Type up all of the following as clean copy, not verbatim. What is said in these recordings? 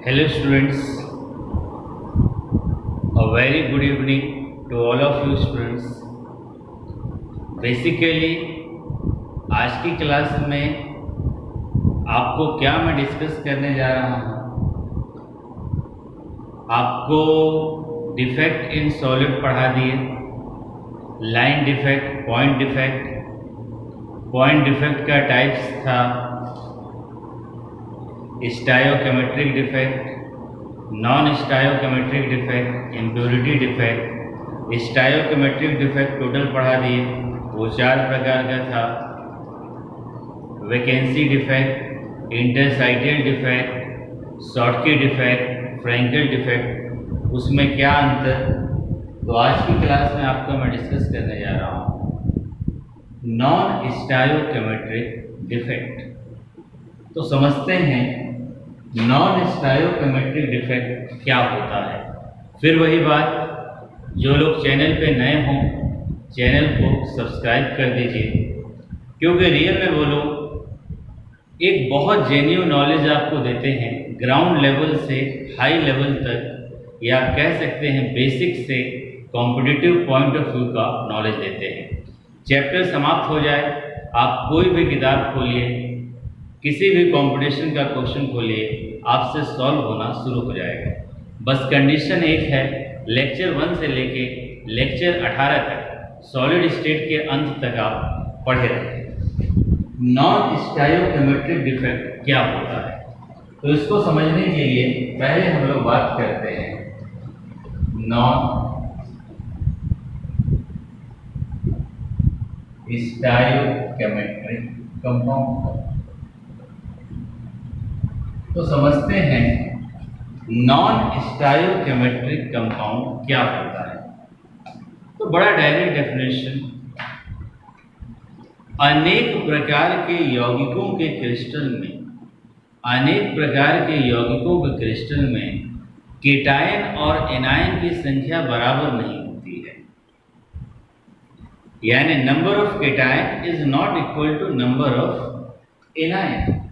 Hello students, a very good evening to all of you students. Basically आज की class में आपको क्या मैं डिस्कस करने जा रहा हूँ, आपको डिफेक्ट इन सॉलिड पढ़ा दिए, लाइन डिफेक्ट, पॉइंट डिफेक्ट का टाइप्स था, stoichiometric defect, non stoichiometric defect, impurity defect. Stoichiometric defect total पढ़ा दिए, वो 4 प्रकार का था। Vacancy defect, interstitial defect, Schottky defect, Frenkel defect, उसमें क्या अंतर, तो आज की क्लास में आपको मैं डिस्कस करने जा रहा हूँ नॉन स्टायोकेमेट्रिक डिफेक्ट। तो समझते हैं नॉन स्टायोकेमेट्रिक डिफेक्ट क्या होता है। फिर वही बात, जो लोग चैनल पे नए हों चैनल को सब्सक्राइब कर दीजिए, क्योंकि रियल में वो लोग एक बहुत जेन्युइन नॉलेज आपको देते हैं, ग्राउंड लेवल से हाई लेवल तक, या कह सकते हैं बेसिक से कॉम्पिटिटिव पॉइंट ऑफ व्यू का नॉलेज देते हैं। चैप्टर समाप्त हो जाए, आप कोई भी किताब खोलिए, किसी भी कंपटीशन का क्वेश्चन खोलिए, आपसे सॉल्व होना शुरू हो जाएगा। बस कंडीशन एक है, लेक्चर 1 से लेके लेक्चर 18 तक सॉलिड स्टेट के अंत तक आप पढ़े रहें। नॉन स्टायोकेमेट्रिक डिफेक्ट क्या होता है, तो इसको समझने के लिए पहले हम लोग बात करते हैं नॉन स्टायोकेमेट्रिक कंपाउंड। तो समझते हैं नॉन स्टायोकेमेट्रिक कंपाउंड क्या होता है। तो बड़ा डायरेक्ट डेफिनेशन, अनेक प्रकार के यौगिकों के क्रिस्टल में, अनेक प्रकार के यौगिकों के क्रिस्टल में कीटायन और एनायन की संख्या बराबर नहीं होती है, यानी number of cation is not equal to number of anion.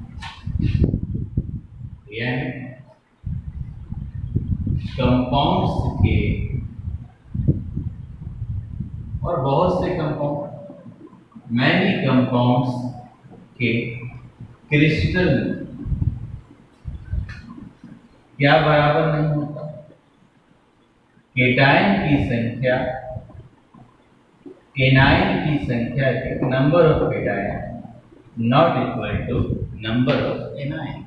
यानी कंपाउंड्स के और बहुत से कंपाउंड, मैनी कंपाउंड्स के क्रिस्टल में क्या बराबर नहीं होता, केटायन की संख्या एनायन की संख्या के number of cation not equal to number of anion.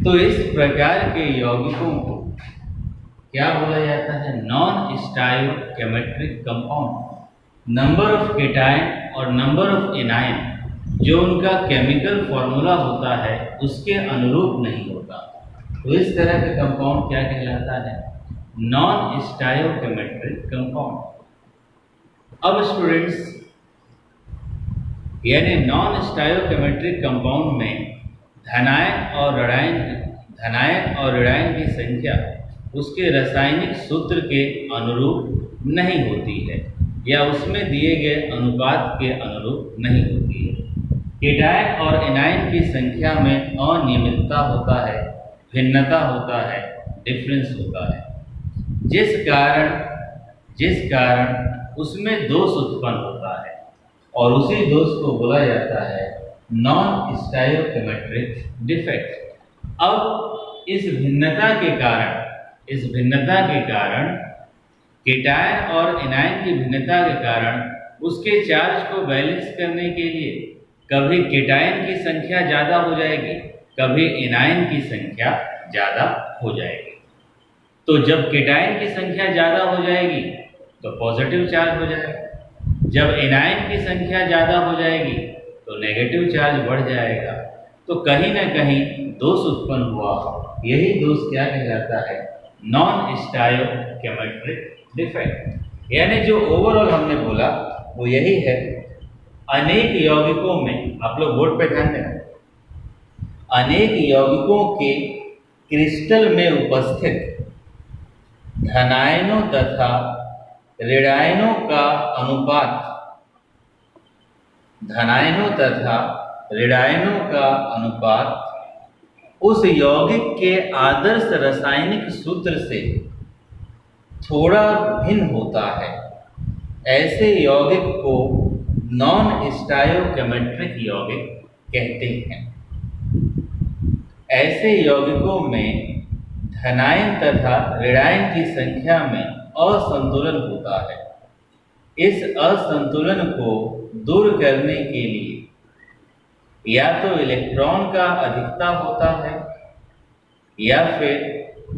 तो इस प्रकार के यौगिकों को क्या बोला जाता है, non stoichiometric compound. Number of cation और नंबर ऑफ एनायन जो उनका केमिकल फॉर्मूला होता है उसके अनुरूप नहीं होता, तो इस तरह का कंपाउंड क्या कहलाता है, नॉन स्टायोकेमेट्रिक कंपाउंड। अब स्टूडेंट्स, यानी नॉन स्टायोकेमेट्रिक कंपाउंड में धनायन और ऋणायन की संख्या उसके रासायनिक सूत्र के अनुरूप नहीं होती है, या उसमें दिए गए अनुपात के अनुरूप नहीं होती है। केटायन और एनायन की संख्या में अनियमितता होता है, भिन्नता होता है, डिफरेंस होता है, जिस कारण उसमें दोष उत्पन्न होता है, और उसी दोष को बोला जाता है नॉन स्टायोकेमेट्रिक डिफेक्ट। अब इस भिन्नता के कारण केटायन और एनायन की भिन्नता के कारण उसके चार्ज को बैलेंस करने के लिए कभी केटायन की संख्या ज़्यादा हो जाएगी, कभी एनायन की संख्या ज़्यादा हो जाएगी। तो जब केटायन की संख्या ज़्यादा हो जाएगी तो पॉजिटिव चार्ज हो जाएगा, जब एनायन की संख्या ज़्यादा हो जाएगी तो नेगेटिव चार्ज बढ़ जाएगा। तो कहीं ना कहीं दोष उत्पन्न हुआ, यही दोष क्या कहलाता है, नॉन स्टायोकेमेट्रिक डिफेक्ट। यानी जो ओवरऑल हमने बोला वो यही है, अनेक यौगिकों में, आप लोग बोर्ड पे ध्यान दें, अनेक यौगिकों के क्रिस्टल में उपस्थित धनायनों तथा ऋणायनों का अनुपात, धनायनों तथा ऋणायनों का अनुपात उस यौगिक के आदर्श रासायनिक सूत्र से थोड़ा भिन्न होता है, ऐसे यौगिक को नॉन स्टायोकेमेट्रिक यौगिक कहते हैं। ऐसे यौगिकों में धनायन तथा ऋणायन की संख्या में असंतुलन होता है। इस असंतुलन को दूर करने के लिए या तो इलेक्ट्रॉन का अधिकता होता है या फिर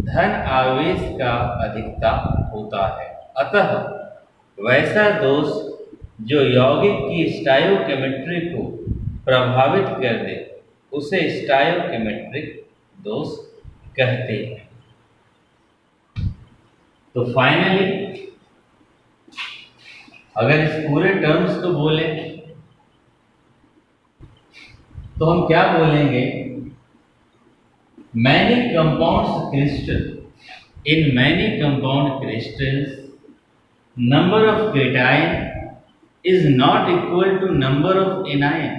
धन आवेश का अधिकता होता है। अतः वैसा दोष जो यौगिक की स्टायोकेमेट्री को प्रभावित कर दे उसे स्टायोकेमेट्रिक दोष कहते हैं। तो फाइनली अगर इस पूरे टर्म्स को बोले तो हम क्या बोलेंगे? Many compounds crystal, in many compound crystals number of cation is not equal to number of anion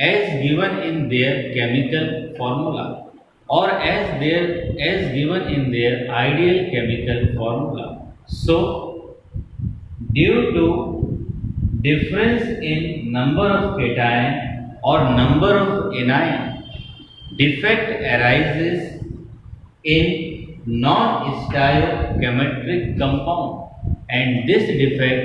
as given in their chemical formula or as given in their ideal chemical formula. So due to difference in number of cation or number of anion, defect arises in non-stoichiometric compound, and this defect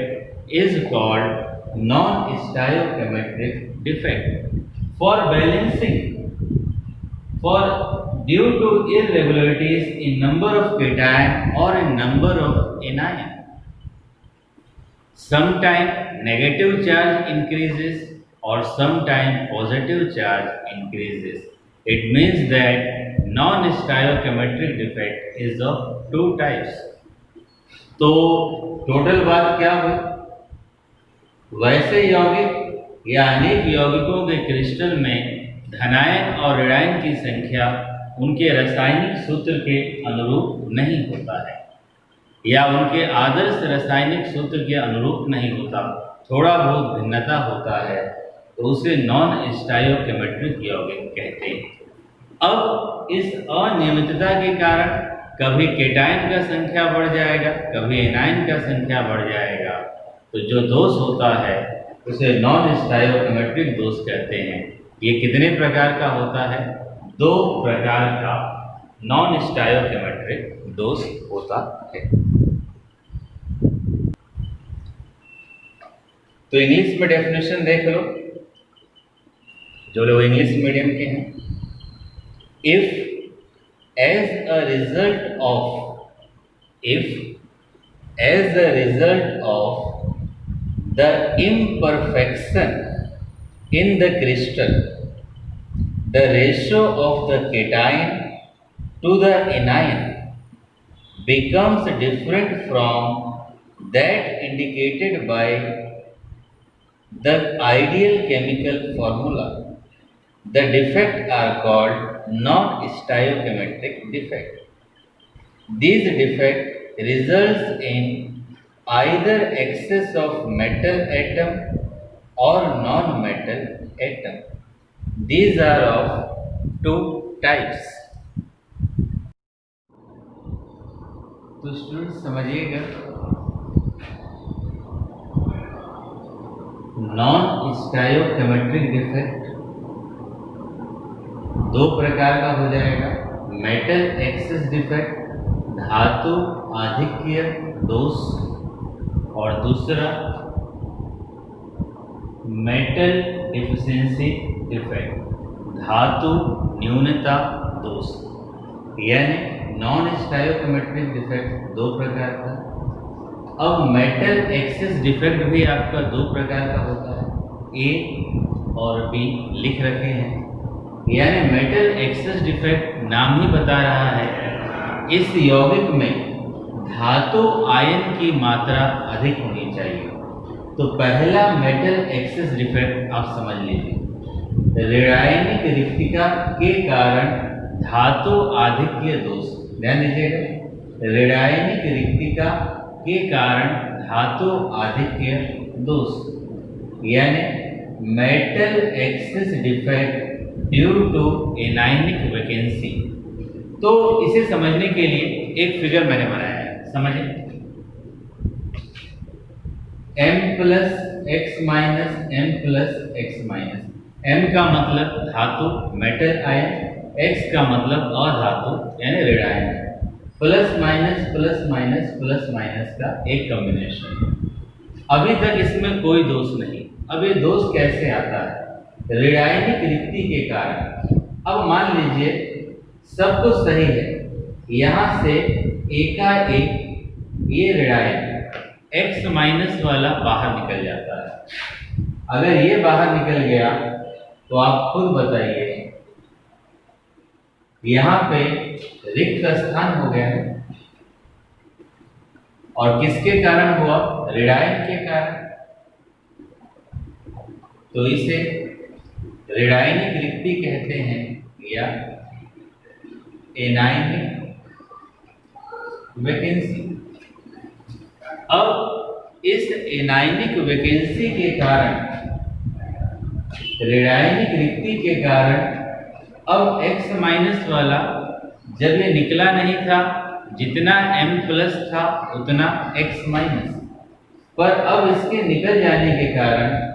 is called non-stoichiometric defect. For balancing, due to irregularities in number of cation or in number of anion, sometime negative charge increases or sometime positive charge increases. It means that non-stoichiometric defect is of two types. तो total बात क्या हुई? वैसे यौगिक या अनेक यौगिकों के क्रिस्टल में धनायन और ऋणायन की संख्या उनके रासायनिक सूत्र के अनुरूप नहीं होता है या उनके आदर्श रासायनिक सूत्र के अनुरूप नहीं होता, थोड़ा बहुत भिन्नता होता है, तो उसे नॉन स्टायोकेमेट्रिक यौगिक कहते हैं। अब इस अनियमितता के कारण कभी केटायन का संख्या बढ़ जाएगा, कभी एनायन का संख्या बढ़ जाएगा, तो जो दोष होता है उसे नॉन स्टायोकेमेट्रिक दोष कहते हैं। ये कितने प्रकार का होता है? 2 प्रकार का नॉन स्टायोकेमेट्रिक दोष होता है। तो इंग्लिश में डेफिनेशन देख लो, जो लोग इंग्लिश मीडियम के हैं। If as a result of the imperfection in the crystal, the ratio of the cation to the anion becomes different from that indicated by the ideal chemical formula, the defects are called non-stoichiometric defect. These defects results in either excess of metal atom or non-metal atom. These are of 2 types. तो student समझिएगा, non stoichiometric defect 2 प्रकार का हो जाएगा। Metal excess defect, धातु आधिक्य दोष, और दूसरा मेटल डिफिशिएंसी डिफेक्ट, धातु न्यूनता दोष। यानी नॉन स्टायोकेमेट्रिक डिफेक्ट 2 प्रकार का। अब मेटल एक्सेस डिफेक्ट भी आपका 2 प्रकार का होता है, ए और बी लिख रखे हैं। यानी मेटल एक्सेस डिफेक्ट नाम ही बता रहा है, इस यौगिक में धातु आयन की मात्रा अधिक होनी चाहिए। तो पहला मेटल एक्सेस डिफेक्ट आप समझ लीजिए, ऋणायनिक रिक्तिका के कारण धातु आधिक्य दोष। ध्यान दीजिएगा, ऋणायनिक रिक्तिका के कारण धातु आधिक्य दोष, यानी metal excess defect due to anionic vacancy. तो इसे समझने के लिए एक फिगर मैंने बनाया है, समझिए। m plus x minus m plus x minus. m का मतलब धातु मेटल आयन, x का मतलब अधातु यानी ऋण ion, plus minus plus minus plus minus का एक कॉम्बिनेशन। अभी तक इसमें कोई दोष नहीं। अब ये दोष कैसे आता है? ऋणायनिक रिक्ति के कारण। अब मान लीजिए सब कुछ सही है, यहाँ से एकाएक ये ऋणायन x माइनस वाला बाहर निकल जाता है। अगर ये बाहर निकल गया तो आप खुद बताइए, यहाँ पे रिक्त स्थान हो गया है। और किसके कारण हुआ? ऋणायन के कारण। तो इसे ऋणायनिक रिक्ति कहते हैं या एनायनिक वैकेंसी। अब इस एनायनिक वैकेंसी के कारण, ऋणायनिक रिक्ति के कारण, अब x माइनस वाला जब ये निकला नहीं था, जितना m प्लस था उतना x माइनस, पर अब इसके निकल जाने के कारण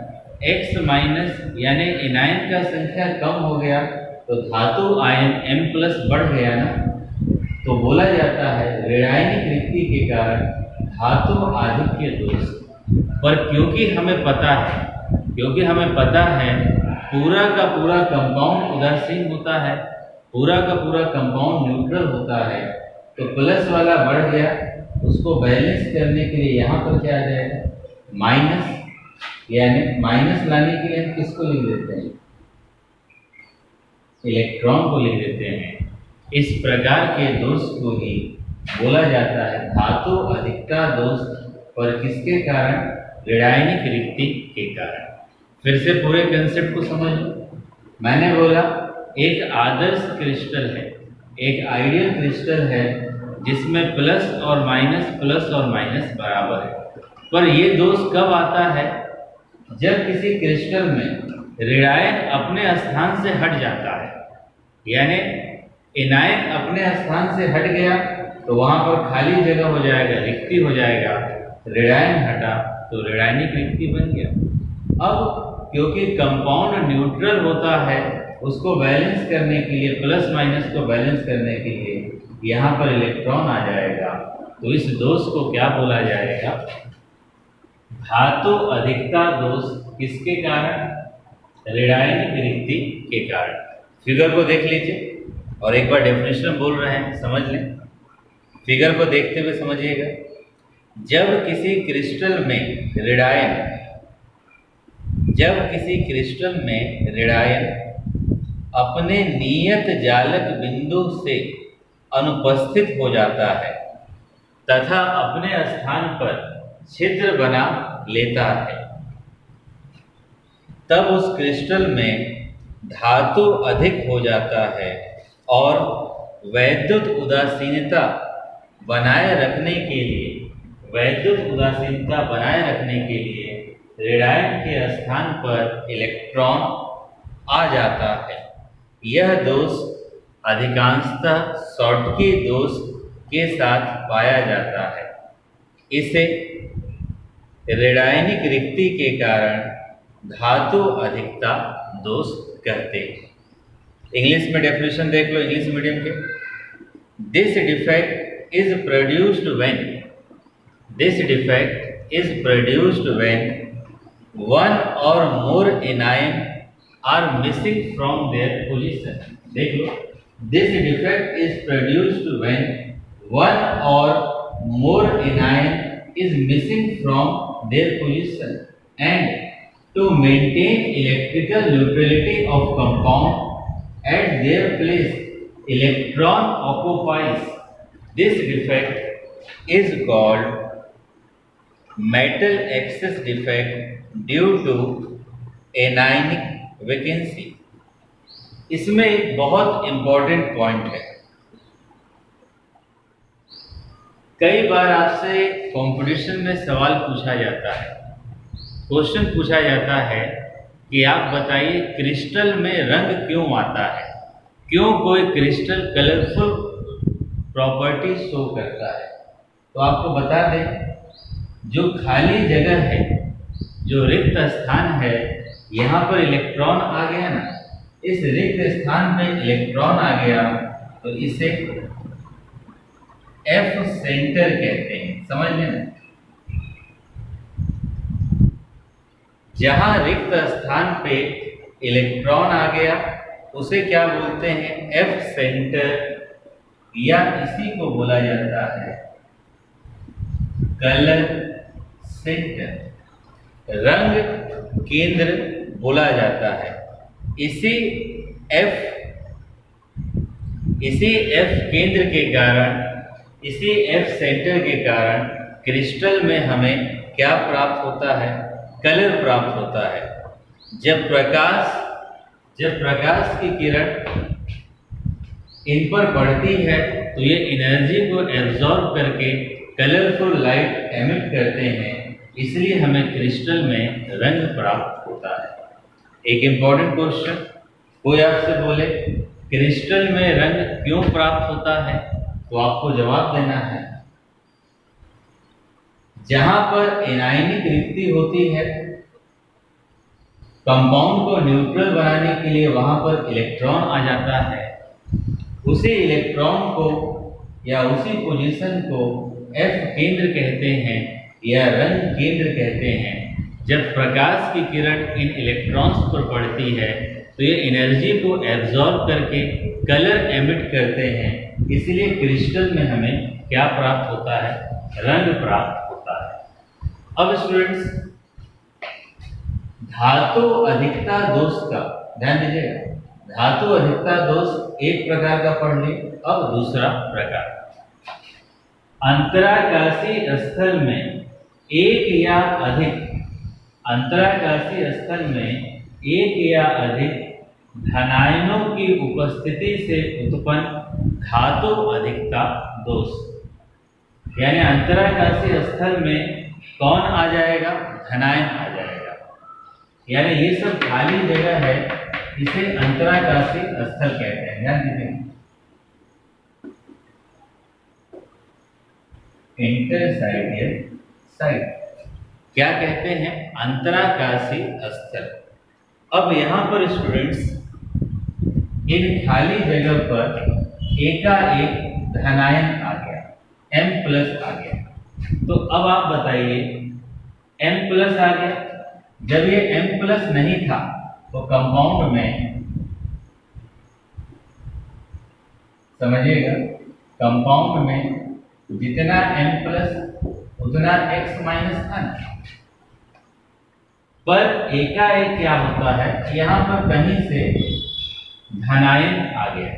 x माइनस यानी एनायन का संख्या कम हो गया, तो धातु आयन m प्लस बढ़ गया ना। तो बोला जाता है ऋणायनिक रिक्ति के कारण धातु आधिक्य दोष। पर क्योंकि हमें पता है पूरा का पूरा कंपाउंड उदासीन होता है, पूरा का पूरा कंपाउंड न्यूट्रल होता है, तो प्लस वाला बढ़ गया, उसको बैलेंस करने के लिए यहाँ पर क्या आ जाएगा? माइनस। यानी माइनस लाने के लिए हम किसको लिख देते हैं? इलेक्ट्रॉन को लिख देते हैं। इस प्रकार के दोष को ही बोला जाता है धातु अधिकता दोष। पर किसके कारण? ऋणायनिक रिक्ति के कारण। फिर से पूरे कंसेप्ट को समझ लो। मैंने बोला एक आदर्श क्रिस्टल है, एक आइडियल क्रिस्टल है जिसमें प्लस और माइनस बराबर है। पर ये दोष कब आता है? जब किसी क्रिस्टल में ऋणायन अपने स्थान से हट जाता है, यानी एनायन अपने स्थान से हट गया तो वहां पर खाली जगह हो जाएगा, रिक्ति हो जाएगा। ऋणायन हटा तो ऋणायनिक रिक्ति बन गया। अब क्योंकि कंपाउंड न्यूट्रल होता है, उसको बैलेंस करने के लिए, प्लस माइनस को बैलेंस करने के लिए यहाँ पर इलेक्ट्रॉन आ जाएगा। तो इस दोष को क्या बोला जाएगा? धातु अधिकता दोष। किसके कारण? ऋणायनिक रिक्ति के कारण। फिगर को देख लीजिए और एक बार डेफिनेशन बोल रहे हैं, समझ लें। फिगर को देखते हुए समझिएगा। जब किसी क्रिस्टल में ऋणायन अपने नियत जालक बिंदु से अनुपस्थित हो जाता है तथा अपने स्थान पर छिद्र बना लेता है, तब उस क्रिस्टल में धातु अधिक हो जाता है और वैद्युत उदासीनता बनाए रखने के लिए ऋणायन के स्थान पर इलेक्ट्रॉन आ जाता है। यह दोष अधिकांशतः शॉटकी दोष के साथ पाया जाता है। इसे ऋणायनिक रिक्ति के कारण धातु अधिकता दोष कहते हैं। इंग्लिश में डेफिनेशन देख लो, इंग्लिश मीडियम के। This defect is produced when one or more anion are missing from their position. देख लो, this defect is produced when one or more anion is missing from their position, and to maintain electrical neutrality of compound at their place electron occupies. This defect is called metal excess defect due to anionic vacancy. इसमें एक बहुत important point है। कई बार आपसे competition में सवाल पूछा जाता है, क्वेश्चन पूछा जाता है कि आप बताइए क्रिस्टल में रंग क्यों आता है, क्यों कोई क्रिस्टल कलरफुल प्रॉपर्टी शो करता है। तो आपको बता दें, जो खाली जगह है, जो रिक्त स्थान है, यहाँ पर इलेक्ट्रॉन आ गया ना, इस रिक्त स्थान में इलेक्ट्रॉन आ गया तो इसे एफ सेंटर कहते हैं, समझ लेना। जहां रिक्त स्थान पे इलेक्ट्रॉन आ गया उसे क्या बोलते हैं, एफ सेंटर, या इसी को बोला जाता है कलर सेंटर, रंग केंद्र बोला जाता है। इसी एफ केंद्र के कारण, इसी एफ सेंटर के कारण क्रिस्टल में हमें क्या प्राप्त होता है, कलर प्राप्त होता है। जब प्रकाश की किरण इन पर पड़ती है तो ये एनर्जी को एब्जॉर्ब करके कलरफुल लाइट एमिट करते हैं, इसलिए हमें क्रिस्टल में रंग प्राप्त होता है। एक इंपॉर्टेंट क्वेश्चन, कोई आपसे बोले क्रिस्टल में रंग क्यों प्राप्त होता है, तो आपको जवाब देना है जहां पर एनायनिक रिक्ति होती है, कंपाउंड को न्यूट्रल बनाने के लिए वहां पर इलेक्ट्रॉन आ जाता है, उसी इलेक्ट्रॉन को या उसी पोजीशन को एफ केंद्र कहते हैं या रंग केंद्र कहते हैं। जब प्रकाश की किरण इन इलेक्ट्रॉन्स पर पड़ती है तो ये एनर्जी को एब्जॉर्ब करके कलर एमिट करते हैं, इसलिए क्रिस्टल में हमें क्या प्राप्त होता है, रंग प्राप्त होता है। अब स्टूडेंट्स, धातु अधिकता दोष का ध्यान दीजिएगा। धातु अधिकता दोष एक प्रकार का पढ़ लिए, अब दूसरा प्रकार। अंतराकाशीय स्थल में एक या अधिक, अंतराकाशीय स्थल में एक या अधिक धनायनों की उपस्थिति से उत्पन्न धातु अधिकता दोष। यानी अंतराकाशीय स्थल में कौन आ जाएगा, धनायन आ जाएगा। यानी ये सब खाली जगह है, इसे अंतराकाशीय स्थल कहते हैं। ध्यान दीजिए, इंटरसाइडियल साइट क्या कहते हैं, अंतराकाशीय स्थल। अब यहाँ पर स्टूडेंट्स, इन खाली जगह पर एकाएक धनायन आ गया, M+ आ गया। तो अब आप बताइए, M+ आ गया, जब ये M+ नहीं था तो कंपाउंड में, समझिएगा, कंपाउंड में जितना M+ उतना X- था ना, पर एकाएक क्या होता है, यहां पर कहीं से धनायन आ गया।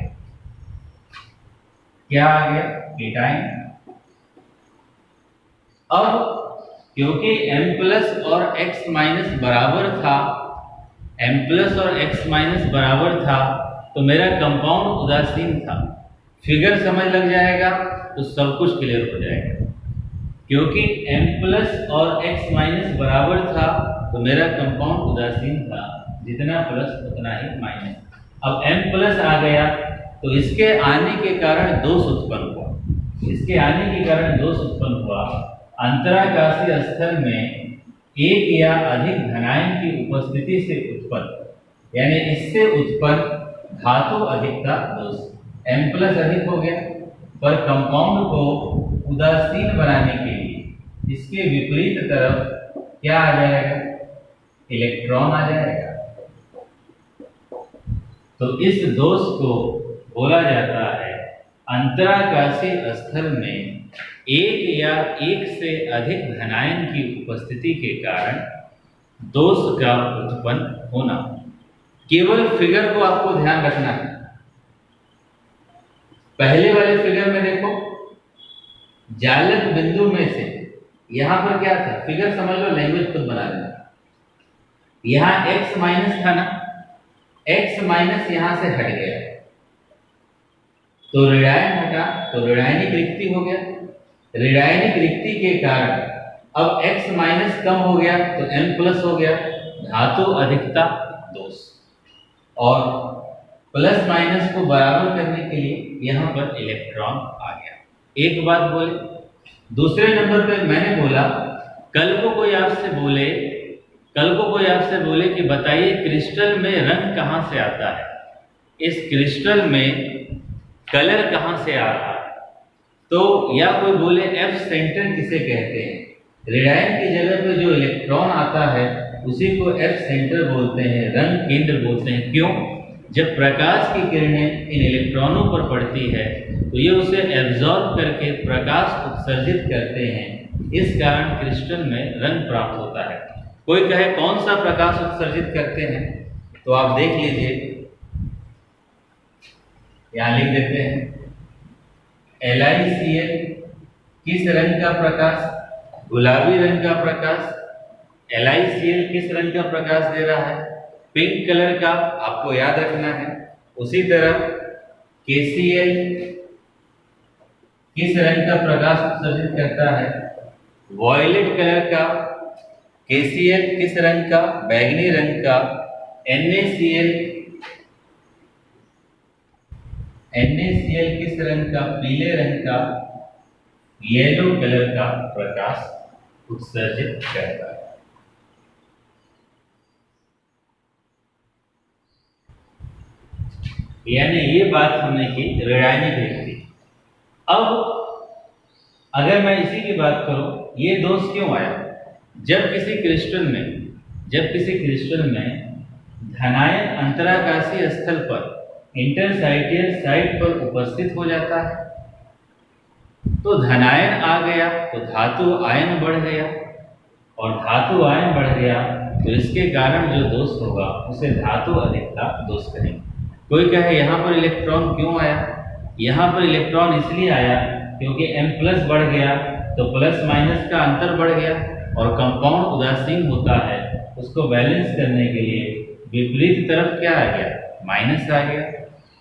क्या आ गया, केटायन। अब क्योंकि M+ और X- बराबर था, M+ और X- बराबर था, तो मेरा कंपाउंड उदासीन था। फिगर समझ लग जाएगा तो सब कुछ क्लियर हो जाएगा। क्योंकि M+ और X- बराबर था तो मेरा कंपाउंड उदासीन था, जितना प्लस उतना ही माइनस। अब M+ आ गया तो इसके आने के कारण दोष उत्पन्न हुआ, इसके आने के कारण दोष उत्पन्न हुआ। अंतराकाशीय स्थल में एक या अधिक धनायन की उपस्थिति से उत्पन्न, यानी इससे उत्पन्न धातु अधिकता दोष। M+ अधिक हो गया, पर कंपाउंड को उदासीन बनाने के लिए इसके विपरीत तरफ क्या आ जाएगा, इलेक्ट्रॉन आ जाएगा। तो इस दोष को बोला जाता है अंतराकाशीय स्थल में एक या एक से अधिक धनायन की उपस्थिति के कारण दोष का उत्पन्न होना। केवल फिगर को आपको ध्यान रखना है। पहले वाले फिगर में देखो, जालक बिंदु में से यहां पर क्या था, फिगर समझ लो, लैंग्वेज खुद बना लेना। यहां X- था ना, X- यहां से हट गया तो ऋणायन हटा, तो ऋणायनिक रिक्ति हो गया। ऋणायनिक रिक्ति के कारण अब X- कम हो गया तो M+ हो गया, धातु अधिकता दोष। और प्लस माइनस को बराबर करने के लिए यहाँ पर इलेक्ट्रॉन आ गया। एक बात बोले, दूसरे नंबर पे मैंने बोला कल को कोई आपसे बोले कि बताइए क्रिस्टल में रंग कहाँ से आता है, इस क्रिस्टल में कलर कहाँ से आ रहा है, तो या कोई बोले एफ सेंटर किसे कहते हैं, रेडियन की जगह पे जो इलेक्ट्रॉन आता है उसी को एफ सेंटर बोलते हैं, रंग केंद्र बोलते हैं। क्यों? जब प्रकाश की किरणें इन इलेक्ट्रॉनों पर पड़ती है तो ये उसे एब्जॉर्ब करके प्रकाश उत्सर्जित करते हैं, इस कारण क्रिस्टल में रंग प्राप्त होता है। कोई कहे कौन सा प्रकाश उत्सर्जित करते हैं, तो आप देख लीजिए, यहां लिख देते हैं LiCl किस रंग का प्रकाश, गुलाबी रंग का प्रकाश। LiCl किस रंग का प्रकाश दे रहा है, पिंक कलर का, आपको याद रखना है। उसी तरह KCl किस रंग का प्रकाश उत्सर्जित करता है, वॉयलेट कलर का। KCl किस रंग का, बैंगनी रंग का। NaCl किस रंग का, पीले रंग का, येलो कलर का प्रकाश उत्सर्जित करता है। यानी ये बात हमने की रेडियनिक व्यक्ति। अब अगर मैं इसी की बात करूं, ये दोष क्यों आया? जब किसी क्रिस्टल में धनायन अंतराकाशीय स्थल पर इंटरसाइटियल साइट पर उपस्थित हो जाता है, तो धनायन आ गया तो धातु आयन बढ़ गया, और धातु आयन बढ़ गया तो इसके कारण जो दोष होगा उसे धातु अधिकता दोष कहेंगे। कोई कहे यहाँ पर इलेक्ट्रॉन क्यों आया? यहाँ पर इलेक्ट्रॉन इसलिए आया क्योंकि M+ बढ़ गया तो प्लस माइनस का अंतर बढ़ गया, और कंपाउंड उदासीन होता है, उसको बैलेंस करने के लिए विपरीत तरफ क्या आ गया, माइनस आ गया।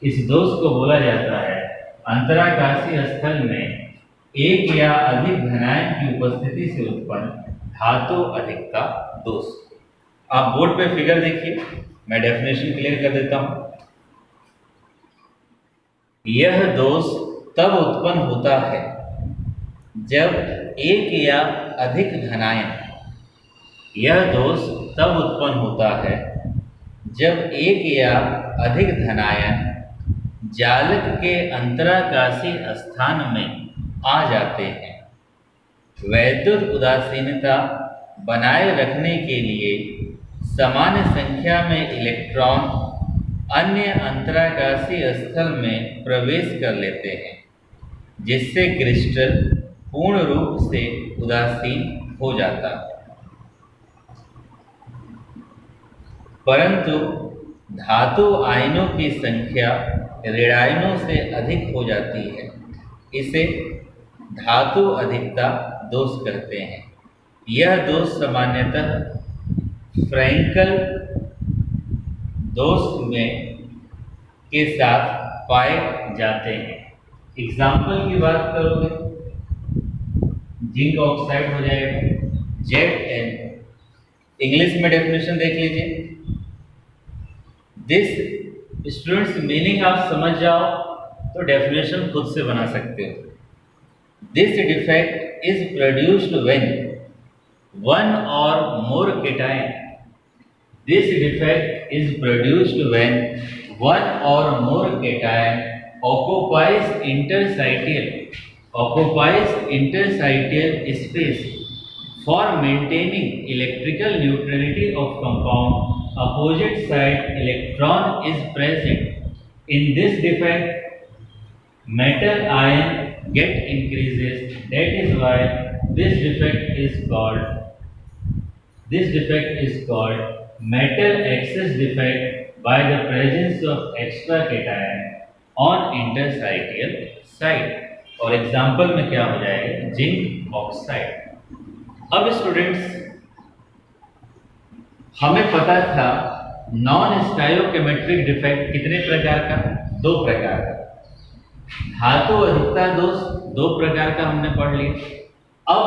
इस दोष को बोला जाता है अंतराकाशीय स्थल में एक या अधिक धनायन की उपस्थिति से उत्पन्न धातु अधिकता दोष। आप बोर्ड पे फिगर देखिए, मैं डेफिनेशन क्लियर कर देता हूं। यह दोष तब उत्पन्न होता है जब एक या अधिक धनायन, यह दोष तब उत्पन्न होता है जब एक या अधिक धनायन जालक के अंतराकाशीय स्थान में आ जाते हैं। वैद्युत उदासीनता बनाए रखने के लिए समान संख्या में इलेक्ट्रॉन अन्य अंतराकाशीय स्थल में प्रवेश कर लेते हैं, जिससे क्रिस्टल पूर्ण रूप से उदासीन हो जाता है। परंतु धातु आयनों की संख्या रेडियनों से अधिक हो जाती है, इसे धातु अधिकता दोष कहते हैं। यह दोष सामान्यतः फ्रैंकल दोष में के साथ पाए जाते हैं। एग्जाम्पल की बात करोगे, जिंक ऑक्साइड हो जाएगा Zn। इंग्लिश में डेफिनेशन देख लीजिए। दिस स्टूडेंट्स मीनिंग आप समझ जाओ तो डेफिनेशन खुद से बना सकते हो। This defect is produced when one or more cation, this defect is produced when one or more cation occupies interstitial space for maintaining electrical neutrality of compound. Opposite side electron is present. In this defect, metal ion get increases. That is why this defect is called metal excess defect by the presence of extra cation on interstitial side। और example में क्या हो जाएगा, zinc oxide. अब students हमें पता था non स्टाइलोकेमेट्रिक defect कितने प्रकार का, 2 प्रकार का। धातु अधिकता दोष 2 प्रकार का हमने पढ़ लिया। अब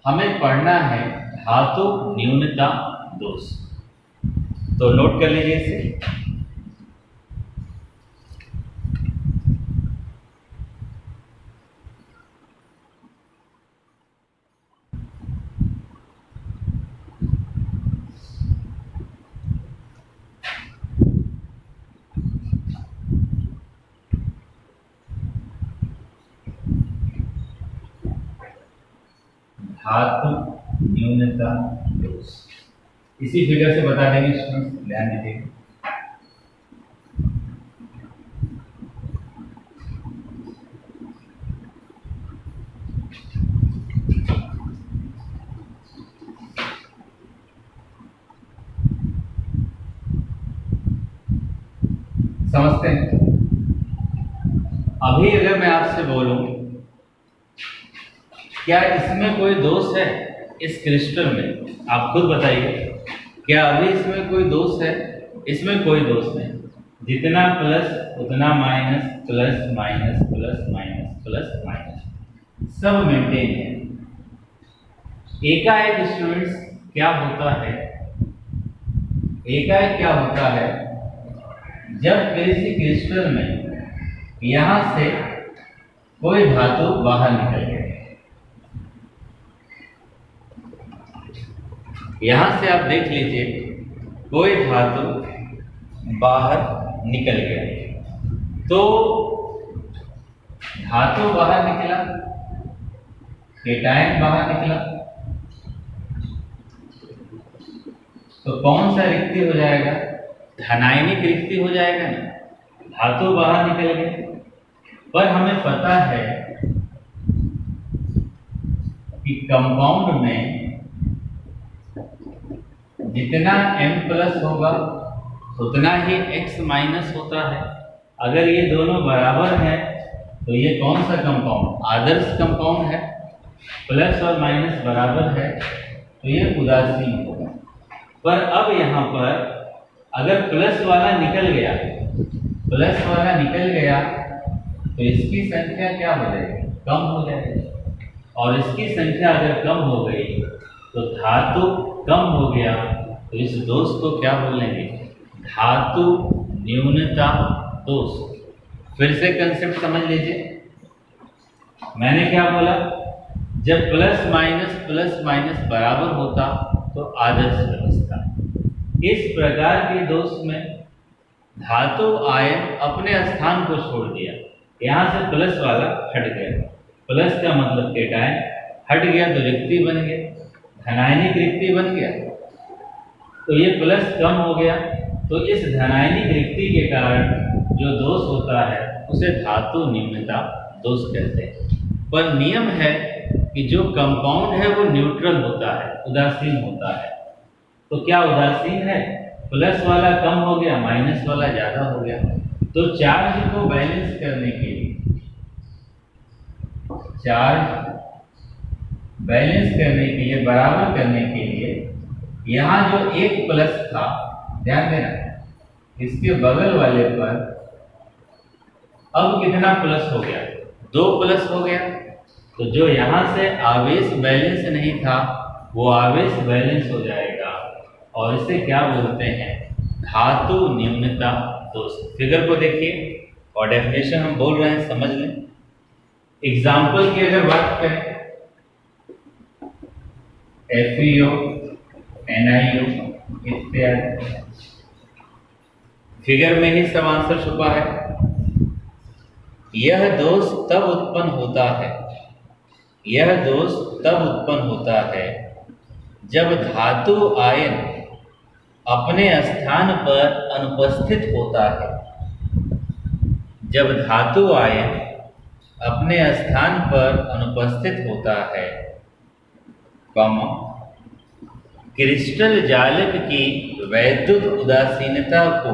हमें पढ़ना है धातु न्यूनता दोष। तो नोट कर लीजिए इसे। धातु न्यूनता दोष, इसी फिगर से बता देंगे स्टूडेंट्स, ध्यान दीजिएगा। समझते हैं? अभी अगर मैं आपसे बोलूं क्या इसमें कोई दोष है इस क्रिस्टल में, आप खुद बताइए, क्या अभी इसमें कोई दोष है? इसमें कोई दोष नहीं, जितना प्लस उतना minus, plus minus, plus minus, plus minus, सब मेंटेन है। एकाएक स्टूडेंट्स क्या होता है, एकाएक क्या होता है, जब किसी क्रिस्टल में यहां से कोई धातु बाहर निकल गया, यहां से आप देख लीजिए कोई धातु बाहर निकल गया, तो धातु बाहर निकला, केटायन बाहर निकला, तो कौन सा रिक्ति हो जाएगा? धनायनिक रिक्ति हो जाएगा ना, धातु बाहर निकल गए। पर हमें पता है कि कंपाउंड में जितना M प्लस होगा उतना ही X माइनस होता है। अगर ये दोनों बराबर हैं तो ये कौन सा कंपाउंड? आदर्श कंपाउंड है। प्लस और माइनस बराबर है तो ये उदासीन होगा। पर अब यहाँ पर अगर प्लस वाला निकल गया, प्लस वाला निकल गया तो इसकी संख्या क्या हो जाएगी? कम हो जाएगी। और इसकी संख्या अगर कम हो गई तो धातु कम हो गया, तो इस दोष को क्या बोलेंगे? धातु न्यूनता दोष। फिर से कंसेप्ट समझ लीजिए, मैंने क्या बोला? जब प्लस माइनस बराबर होता तो आदर्श व्यवस्था। इस प्रकार के दोष में धातु आयन अपने स्थान को छोड़ दिया, यहां से प्लस वाला हट गया, प्लस का मतलब केटायन हट गया तो रिक्ति बन गया, धनायनिक रिक्ति बन गया, तो ये प्लस कम हो गया। तो इस धनायनिक रिक्ति के कारण जो दोष होता है उसे धातु न्यूनता दोष कहते हैं। पर नियम है कि जो कंपाउंड है वो न्यूट्रल होता है, उदासीन होता है। तो क्या उदासीन है? प्लस वाला कम हो गया, माइनस वाला ज्यादा हो गया। तो चार्ज को बैलेंस करने के लिए, चार्ज बैलेंस करने के लिए, बराबर करने के लिए, यहाँ जो एक प्लस था, ध्यान देना, इसके बगल वाले पर अब कितना प्लस हो गया? 2 प्लस हो गया। तो जो यहाँ से आवेश बैलेंस नहीं था वो आवेश बैलेंस हो जाएगा और इसे क्या बोलते हैं? धातु न्यूनता दोष। फिगर को देखिए और डेफिनेशन हम बोल रहे हैं, समझ लें। एग्जाम्पल की अगर बात करें, FeO, NiO इत्यादि, फिगर में ही सब आंसर छुपा है। यह दोष तब उत्पन्न होता है, यह दोष तब उत्पन्न होता है जब धातु आयन अपने स्थान पर अनुपस्थित होता है, जब धातु आयन अपने स्थान पर अनुपस्थित होता है, क्रिस्टल जालक की वैद्युत उदासीनता को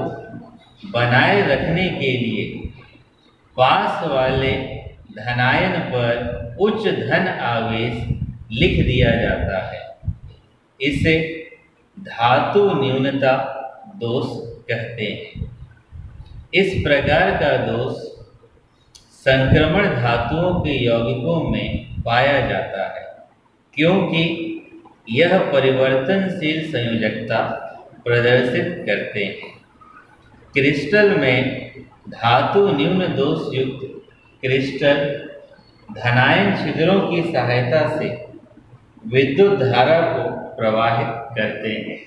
बनाए रखने के लिए पास वाले धनायन पर उच्च धन आवेश लिख दिया जाता है। इसे धातु न्यूनता दोष कहते हैं। इस प्रकार का दोष संक्रमण धातुओं के यौगिकों में पाया जाता है, क्योंकि यह परिवर्तनशील संयोजकता प्रदर्शित करते हैं। क्रिस्टल में धातु न्यून दोष युक्त क्रिस्टल धनायन छिद्रों की सहायता से विद्युत धारा को प्रवाहित करते हैं।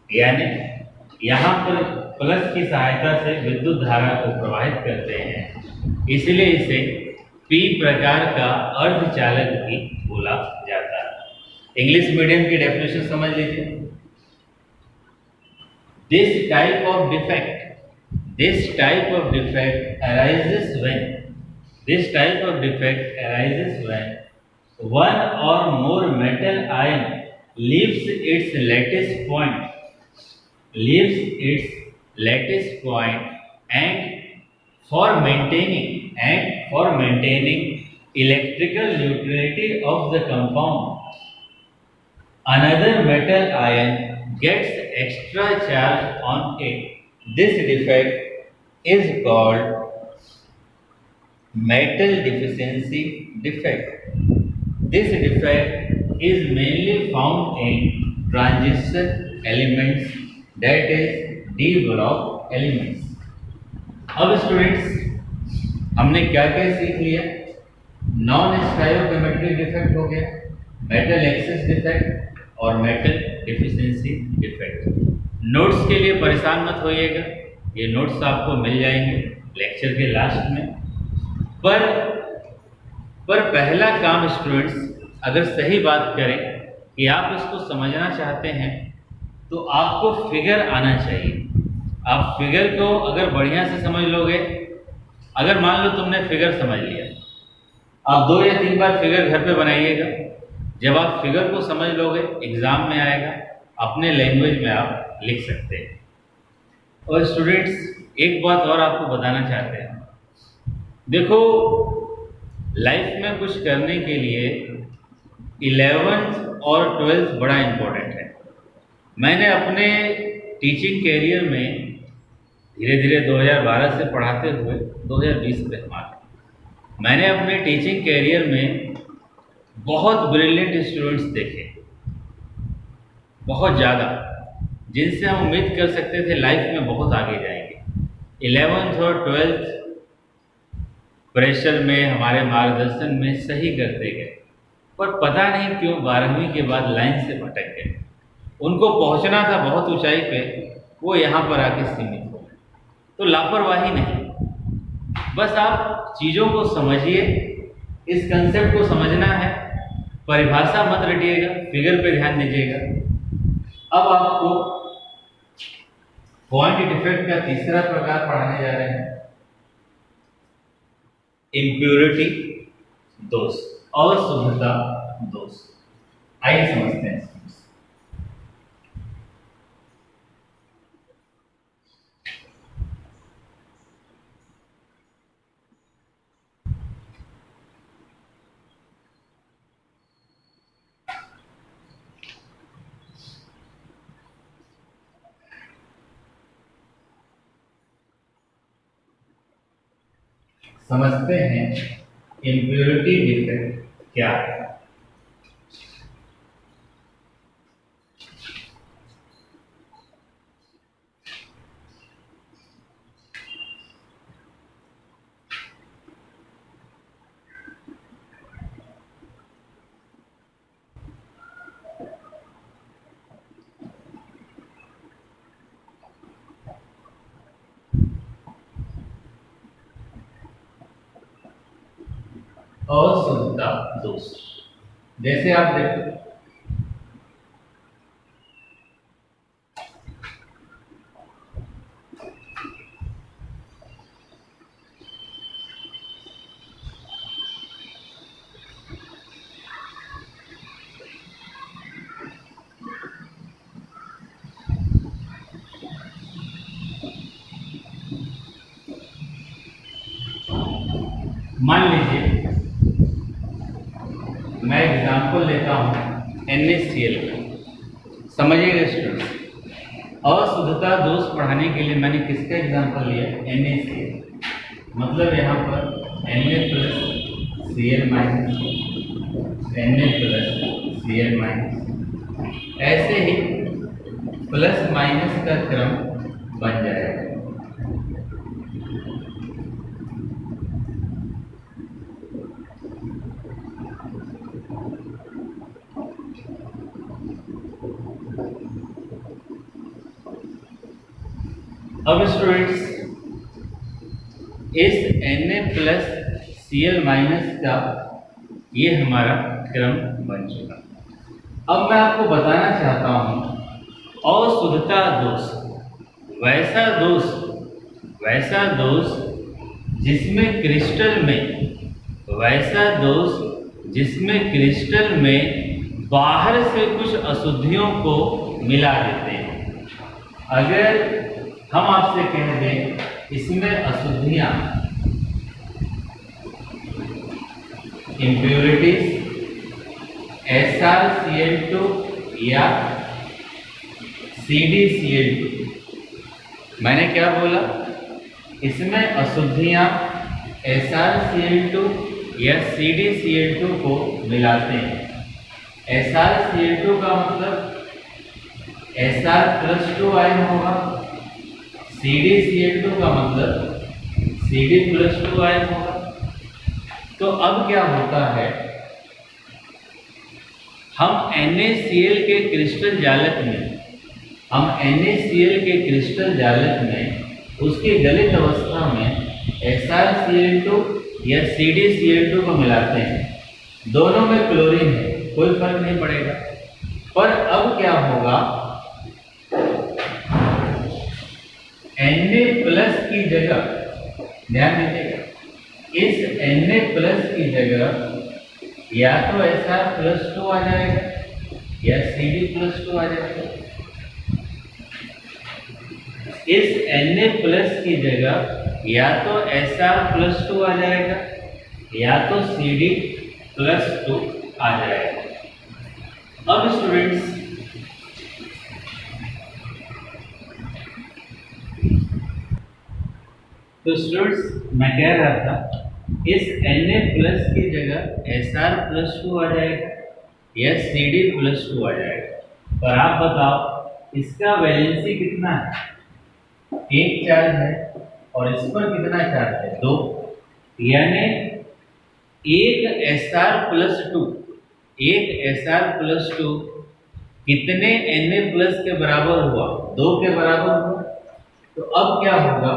यानी यहाँ पर प्लस की सहायता से विद्युत धारा को प्रवाहित करते हैं, इसलिए इसे पी प्रकार का अर्धचालक भी बोला जाता है। इंग्लिश मीडियम की डेफिनेशन समझ लीजिए। This type of defect arises when one or more metal ion leaves its lattice point and for maintaining electrical neutrality of the compound, another metal ion gets extra charge on it. This defect is called metal deficiency defect. This defect is mainly found in transition elements, that is D block elements. अब students हमने क्या क्या सीख लिया? Non स्टाइलोकेमेट्रिक defect हो गया, metal excess defect और metal deficiency defect. Notes के लिए परेशान मत होइएगा, ये नोट्स आपको मिल जाएंगे लेक्चर के लास्ट में। पर पहला काम स्टूडेंट्स, अगर सही बात करें कि आप इसको समझना चाहते हैं तो आपको फिगर आना चाहिए। आप फिगर को अगर बढ़िया से समझ लोगे, अगर मान लो तुमने फिगर समझ लिया, आप 2 या 3 बार फिगर घर पे बनाइएगा। जब आप फिगर को समझ लोगे, एग्जाम में आएगा, अपने लैंग्वेज में आप लिख सकते हैं। और स्टूडेंट्स एक बात और आपको बताना चाहते हैं, देखो लाइफ में कुछ करने के लिए 11th और 12th बड़ा इम्पोर्टेंट है। मैंने अपने टीचिंग कैरियर में धीरे धीरे 2012 से पढ़ाते हुए 2020 तक मैंने अपने टीचिंग कैरियर में बहुत ब्रिलियंट स्टूडेंट्स देखे, बहुत ज़्यादा, जिनसे हम उम्मीद कर सकते थे लाइफ में बहुत आगे जाएंगे। 11th और 12th प्रेशर में, हमारे मार्गदर्शन में सही करते गए, पर पता नहीं क्यों 12वीं के बाद लाइन से भटक गए। उनको पहुंचना था बहुत ऊंचाई पे, वो यहाँ पर आके सीमित हो गए। तो लापरवाही नहीं, बस आप चीज़ों को समझिए, इस कंसेप्ट को समझना है, परिभाषा मत रटिएगा, फिगर पे ध्यान दीजिएगा। अब आपको पॉइंट डिफेक्ट का तीसरा प्रकार पढ़ाने जा रहे हैं, इम्प्योरिटी दोष, अशुद्धता दोष। आइए समझते हैं। समझते हैं इम्प्योरिटी डिफेक्ट क्या है। अशुद्धता दोष, जैसे आप देखो मान लीजिए मैं एग्जाम्पल लेता हूँ NaCl का। समझिएगा स्टूडेंट, अशुद्धता दोष पढ़ाने के लिए मैंने किसका एग्जाम्पल लिया? NaCl। मतलब यहाँ पर Na+Cl-, Na+Cl-। ऐसे ही प्लस माइनस का क्रम बन जाएगा। अब स्टूडेंट्स इस Na+Cl- का ये हमारा क्रम बन चुका। अब मैं आपको बताना चाहता हूं अशुद्धता दोष, वैसा दोष जिसमें क्रिस्टल में बाहर से कुछ अशुद्धियों को मिला देते हैं। अगर हम आपसे कह दें इसमें अशुद्धियां इम्प्योरिटीज SrCl2 या CdCl2, मैंने क्या बोला, इसमें अशुद्धियां SrCl2 या CdCl2 को मिलाते हैं। SrCl2 का मतलब Sr+2 आयन होगा, CdCl2 का मतलब Cd+2 आयन होगा। तो अब क्या होता है, हम NaCl के क्रिस्टल जालक में उसकी गलित अवस्था में SrCl2 या CdCl2 को मिलाते हैं। दोनों में क्लोरीन है, कोई फर्क नहीं पड़ेगा। पर अब क्या होगा, Na+ की जगह, ध्यान दीजिएगा, इस Na+ की जगह या तो Sr+2 आ जाएगा या Cd+2 आ जाएगा। इस Na+ की जगह या तो Sr+2 आ जाएगा या तो Cd+2 आ जाएगा। अब स्टूडेंट्स मैं कह रहा था इस Na+ की जगह Sr+2 आ जाएगा या Cd+2 आ जाएगा। पर आप बताओ इसका वैलेंसी कितना है, 1 चार्ज है, और इस पर कितना चार्ज है, 2, यानी एक Sr+2 कितने Na+ के बराबर हुआ, 2 के बराबर हुआ। तो अब क्या होगा,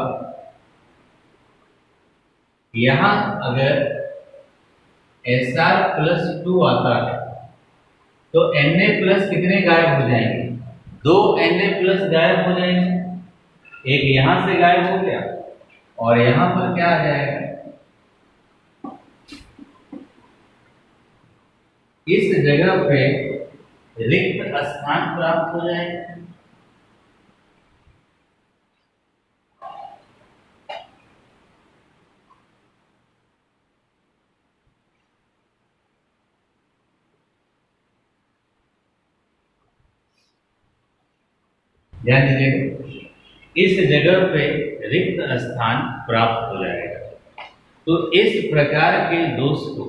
यहां अगर Sr+2 आता है तो Na+ कितने गायब हो जाएंगे, 2 Na+ गायब हो जाएंगे। एक यहां से गायब हो गया और यहां पर क्या आ जाएगा, इस जगह पे रिक्त स्थान प्राप्त हो जाएगा। ध्यान दीजिएगा, इस जगह पे रिक्त स्थान प्राप्त हो जाएगा। तो इस प्रकार के दोष को,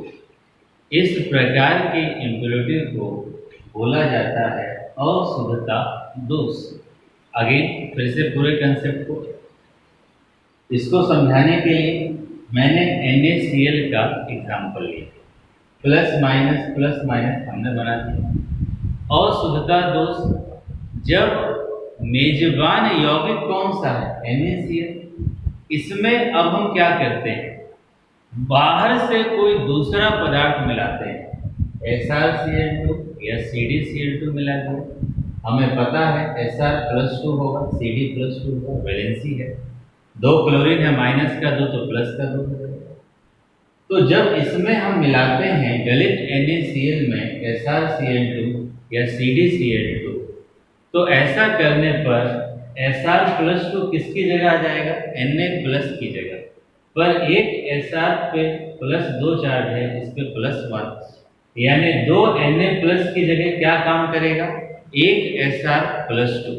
इस प्रकार की इम्प्योरिटी को बोला जाता है अशुद्धता दोष। अगेन फिर से पूरे कंसेप्ट को, इसको समझाने के लिए मैंने NaCl का एग्जाम्पल लिया, प्लस माइनस हमने बना दिया। अशुद्धता दोष, जब मेजबान यौगिक कौन सा है, NaCl, इसमें अब हम क्या करते हैं, बाहर से कोई दूसरा पदार्थ मिलाते हैं, SrCl2 या CdCl2 मिला दिया। हमें पता है Sr+2 होगा, Cd+2 होगा, वैलेंसी है, 2 क्लोरीन है, माइनस का 2 तो प्लस का 2 हो जाएगा। तो जब इसमें हम मिलाते हैं गलित NaCl में SrCl2 या CdCl2, तो ऐसा करने पर Sr+2 किसकी जगह आ जाएगा, Na+ की जगह। पर एक Sr पे +2 चार्ज है, इस पे +1, यानी 2 Na+ की जगह क्या काम करेगा, एक Sr+2।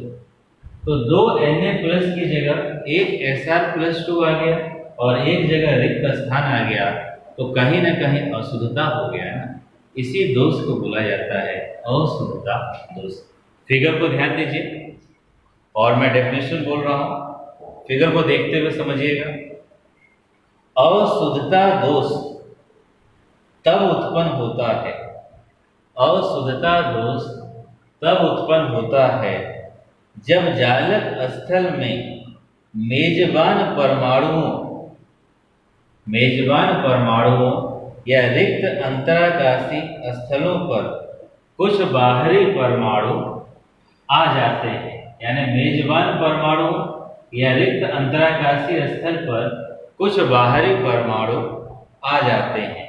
तो 2 Na+ की जगह एक Sr+2 आ गया और एक जगह रिक्त स्थान आ गया, तो कहीं ना कहीं अशुद्धता हो गया ना। इसी दोष को बोला जाता है अशुद्धता दोष। फिगर को ध्यान दीजिए, और मैं डेफिनेशन बोल रहा हूं, फिगर को देखते हुए समझिएगा। अशुद्धता दोष तब उत्पन्न होता है, अशुद्धता दोष तब उत्पन्न होता है जब जालक स्थल में मेजबान परमाणुओं या रिक्त अंतराकाशी स्थलों पर कुछ बाहरी परमाणु आ जाते हैं। यानी मेजबान परमाणु या रिक्त अंतराकाशी स्थल पर कुछ बाहरी परमाणु आ जाते हैं,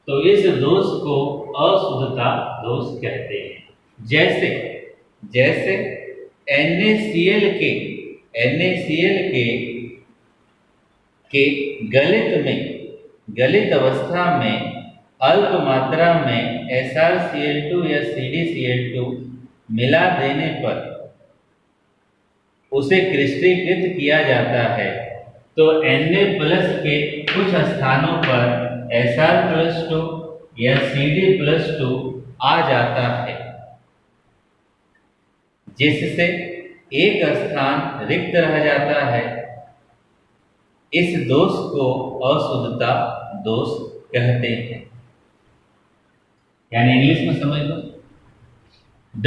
तो इस दोष को अशुद्धता दोष कहते हैं। जैसे NaCl के गलित अवस्था में अल्प मात्रा में SrCl2 या CdCl2 मिला देने पर उसे क्रिस्टलीकृत किया जाता है, तो Na+ के कुछ स्थानों पर Sr+2 या Cd+2 आ जाता है, जिससे एक स्थान रिक्त रह जाता है। इस दोष को अशुद्धता दोष कहते हैं। यानी इंग्लिश में समझ लो, the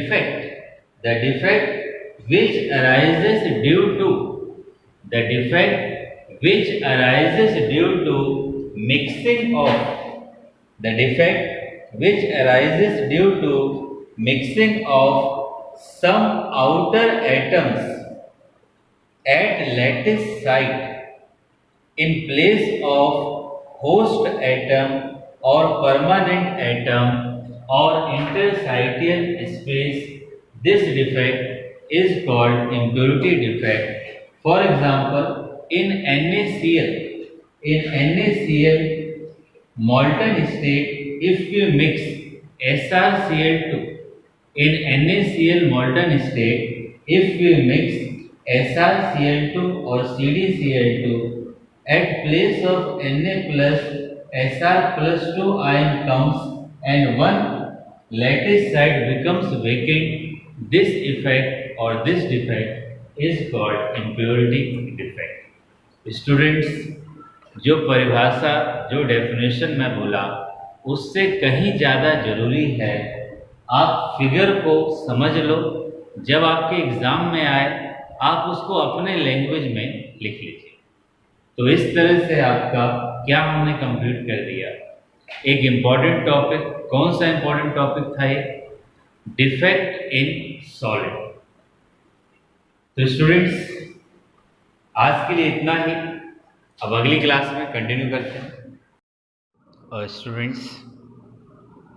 defect which arises due to mixing of some outer atoms at lattice site in place of host atom or permanent atom or interstitial space. This defect is called impurity defect. For example, in NaCl molten state, if you mix SrCl2 in NaCl molten state, if we mix SrCl2 or CdCl2 at place of Na plus Sr+2 ion comes and one lattice site becomes vacant, this effect or this defect is called impurity defect. Students, जो परिभाषा, जो definition मैं बोला, उससे कहीं ज़्यादा जरूरी है आप फिगर को समझ लो। जब आपके एग्ज़ाम में आए आप उसको अपने लैंग्वेज में लिख लीजिए। तो इस तरह से आपका क्या हमने कंप्लीट कर दिया, एक इम्पॉर्टेंट टॉपिक। कौन सा इम्पॉर्टेंट टॉपिक था ये? Defect in solid. तो स्टूडेंट्स, आज के लिए इतना ही। अब अगली क्लास में कंटिन्यू करते हैं। और स्टूडेंट्स,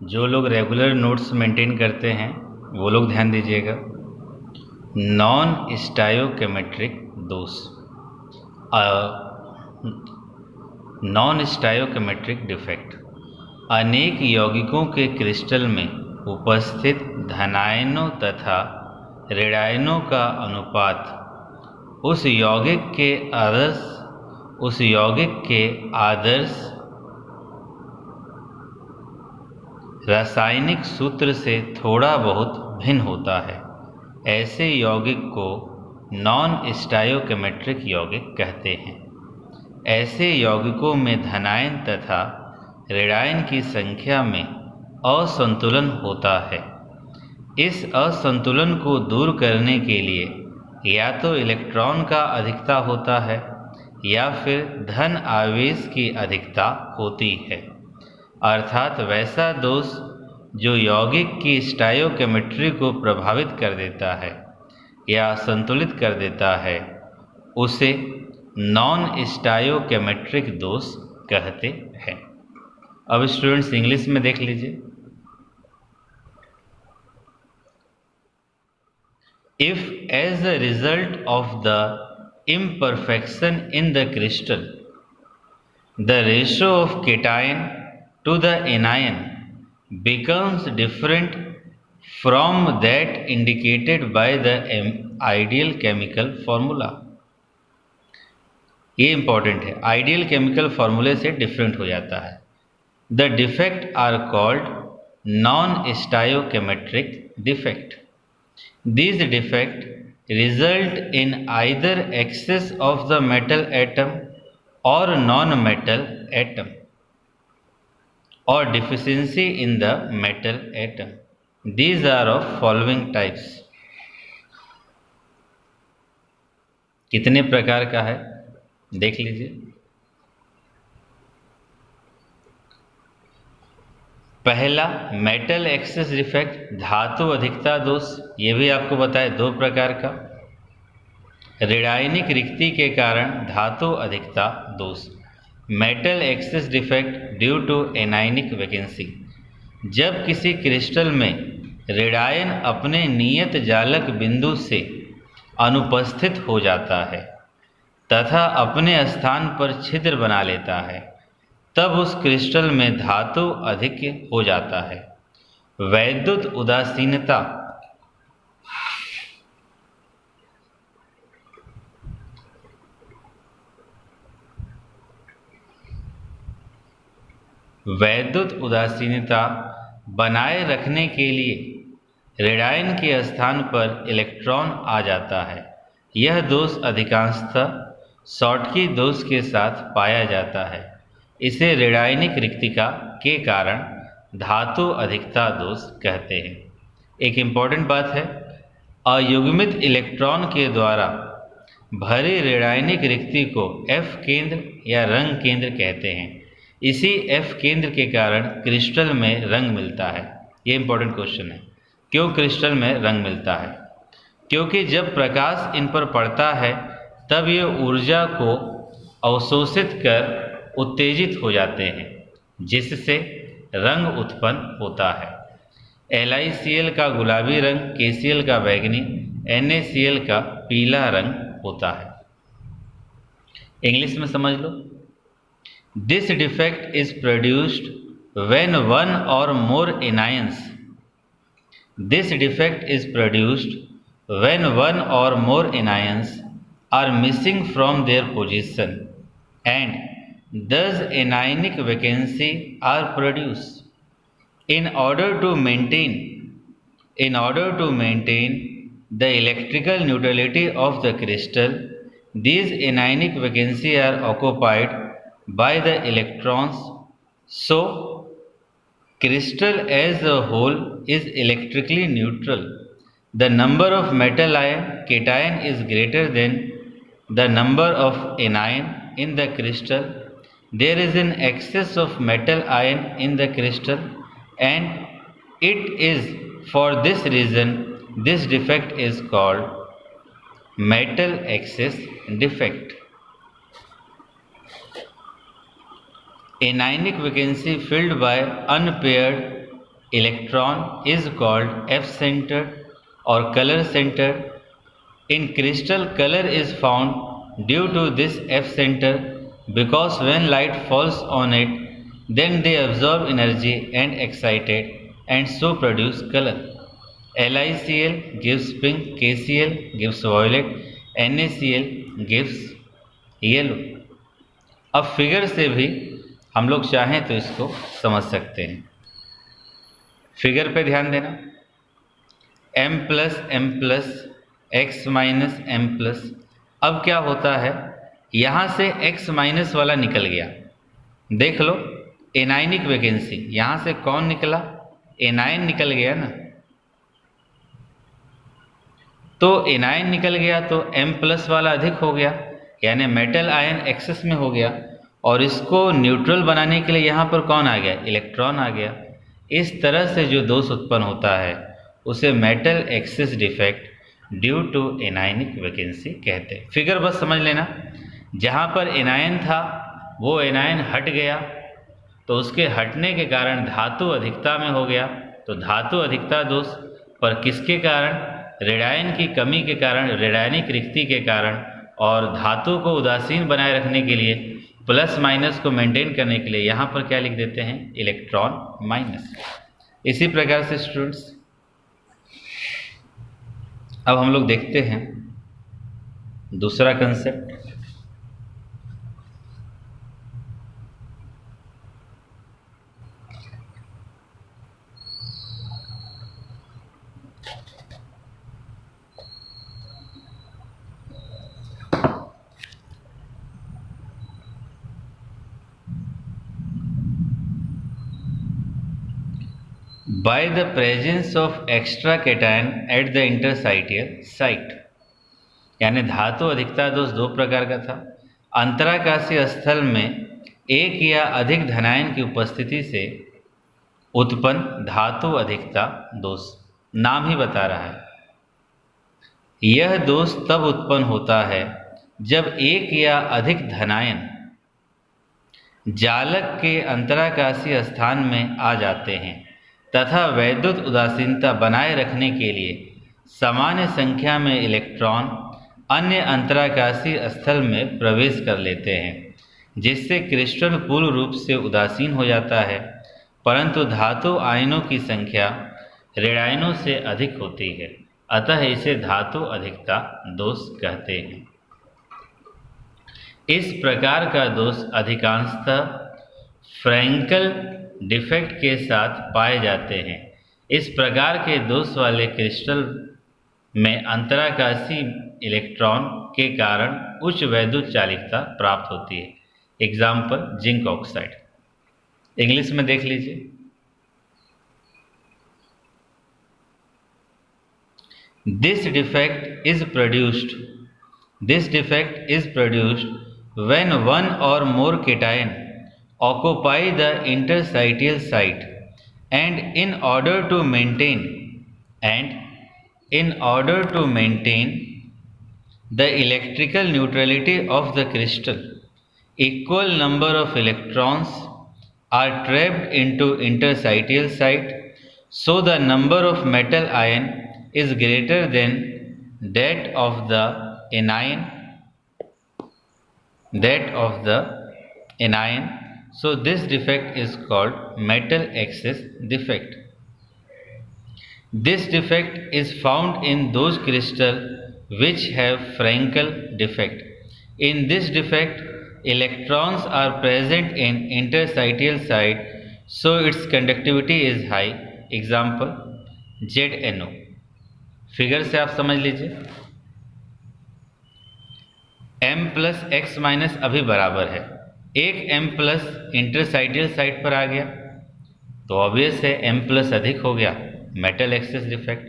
जो लोग रेगुलर नोट्स मेंटेन करते हैं वो लोग ध्यान दीजिएगा। नॉन स्टायोकेमेट्रिक दोष, नॉन स्टायोकेमेट्रिक डिफेक्ट, अनेक यौगिकों के क्रिस्टल में उपस्थित धनायनों तथा ऋणायनों का अनुपात उस यौगिक के आदर्श रासायनिक सूत्र से थोड़ा बहुत भिन्न होता है। ऐसे यौगिक को नॉन स्टायोकेमेट्रिक यौगिक कहते हैं। ऐसे यौगिकों में धनायन तथा ऋणायन की संख्या में असंतुलन होता है। इस असंतुलन को दूर करने के लिए या तो इलेक्ट्रॉन का अधिकता होता है या फिर धन आवेश की अधिकता होती है। अर्थात वैसा दोष जो यौगिक की स्टायोकेमेट्री को प्रभावित कर देता है या संतुलित कर देता है, उसे नॉन स्टायोकेमेट्रिक दोष कहते हैं। अब स्टूडेंट्स इंग्लिश में देख लीजिए। If as a result of the imperfection in the crystal, the ratio of cation to the anion becomes different from that indicated by the ideal chemical formula. ये इंपॉर्टेंट है, ideal chemical फॉर्मूले से different हो जाता है। The defect are called non stoichiometric defect. These defects result in either excess of the metal atom or non-metal atom or deficiency in the metal atom. These are of following types. कितने प्रकार का है देख लीजिए। पहला metal excess defect, धातु अधिकता दोष, ये भी आपको बताए 2 प्रकार का। ऋणायनिक रिक्ति के कारण धातु अधिकता दोष, metal excess defect due to anionic vacancy, जब किसी क्रिस्टल में ऋणायन अपने नियत जालक बिंदु से अनुपस्थित हो जाता है तथा अपने स्थान पर छिद्र बना लेता है, तब उस क्रिस्टल में धातु अधिक हो जाता है। वैद्युत उदासीनता, वैद्युत उदासीनता बनाए रखने के लिए ऋणायन के स्थान पर इलेक्ट्रॉन आ जाता है। यह दोष अधिकांशतः शॉटकी दोष के साथ पाया जाता है। इसे ऋणायनिक रिक्तिका के कारण धातु अधिकता दोष कहते हैं। एक इम्पॉर्टेंट बात है, अयुग्मित इलेक्ट्रॉन के द्वारा भरे ऋणायनिक रिक्ति को F केंद्र या रंग केंद्र कहते हैं। इसी F केंद्र के कारण क्रिस्टल में रंग मिलता है। ये इम्पोर्टेंट क्वेश्चन है, क्यों क्रिस्टल में रंग मिलता है? क्योंकि जब प्रकाश इन पर पड़ता है तब ये ऊर्जा को अवशोषित कर उत्तेजित हो जाते हैं, जिससे रंग उत्पन्न होता है। LiCl का गुलाबी रंग, KCl का बैंगनी, NaCl का पीला रंग होता है। इंग्लिश में समझ लो। This defect is produced when one or more anions. This defect is produced when one or more anions are missing from their position and thus anionic vacancy are produced. In order to maintain the electrical neutrality of the crystal, these anionic vacancy are occupied by the electrons. So crystal as a whole is electrically neutral. The number of metal ion cation is greater than the number of anion in the crystal. There is an excess of metal ion in the crystal, and it is for this reason this defect is called metal excess defect. Anionic vacancy filled by unpaired electron is called F-centered or color-centered. In crystal, color is found due to this F-center, because when light falls on it, then they absorb energy and excite it and so produce color. LiCl gives pink, KCl gives violet, NaCl gives yellow. अब figure से भी हम लोग चाहें तो इसको समझ सकते हैं। फिगर पे ध्यान देना, M plus M plus X minus M plus. अब क्या होता है, यहाँ से X माइनस वाला निकल गया। देख लो एनायनिक वैकेंसी, यहाँ से कौन निकला? एनायन निकल गया ना। तो एनायन निकल गया तो M प्लस वाला अधिक हो गया, यानी मेटल आयन एक्सेस में हो गया, और इसको न्यूट्रल बनाने के लिए यहाँ पर कौन आ गया? इलेक्ट्रॉन आ गया। इस तरह से जो दोष उत्पन्न होता है उसे metal excess defect due to anionic vacancy कहते हैं। फिगर बस समझ लेना, जहाँ पर एनायन था वो एनायन हट गया, तो उसके हटने के कारण धातु अधिकता में हो गया। तो धातु अधिकता दोष पर किसके कारण? ऋणायन की कमी के कारण, ऋणायनिक रिक्ति के कारण, और धातु को उदासीन बनाए रखने के लिए, प्लस माइनस को मेंटेन करने के लिए यहाँ पर क्या लिख देते हैं? Electron minus. इसी प्रकार से स्टूडेंट्स अब हम लोग देखते हैं दूसरा concept. By the presence of extra cation at the interstitial site. यानी धातु अधिकता दोष दो प्रकार का था। अंतराकाशीय स्थल में एक या अधिक धनायन की उपस्थिति से उत्पन्न धातु अधिकता दोष, नाम ही बता रहा है। यह दोष तब उत्पन्न होता है जब एक या अधिक धनायन जालक के अंतराकाशीय स्थान में आ जाते हैं तथा वैद्युत उदासीनता बनाए रखने के लिए सामान्य संख्या में इलेक्ट्रॉन अन्य अंतराकाशीय स्थल में प्रवेश कर लेते हैं, जिससे क्रिस्टल पूर्ण रूप से उदासीन हो जाता है, परंतु धातु आयनों की संख्या ऋणायनों से अधिक होती है। अतः इसे धातु अधिकता दोष कहते हैं। इस प्रकार का दोष अधिकांशतः फ्रैंकल डिफेक्ट के साथ पाए जाते हैं। इस प्रकार के दोष वाले क्रिस्टल में अंतराकाशीय इलेक्ट्रॉन के कारण उच्च वैद्युत चालिकता प्राप्त होती है। Example zinc oxide. इंग्लिश में देख लीजिए। This defect is produced when one or more cation occupy the interstitial site, and in order to maintain the electrical neutrality of the crystal, equal number of electrons are trapped into interstitial site, so the number of metal ion is greater than that of the anion, so this defect is called metal excess defect. This defect is found in those crystals which have Frankel defect. In this defect, electrons are present in interstitial site, so its conductivity is high. Example ZNO। Figure से आप समझ लीजिए। m plus x minus अभी बराबर है, एक m plus इंटरसाइटियल site पर आ गया तो ऑब्वियस है m प्लस अधिक हो गया, मेटल एक्सेस डिफेक्ट।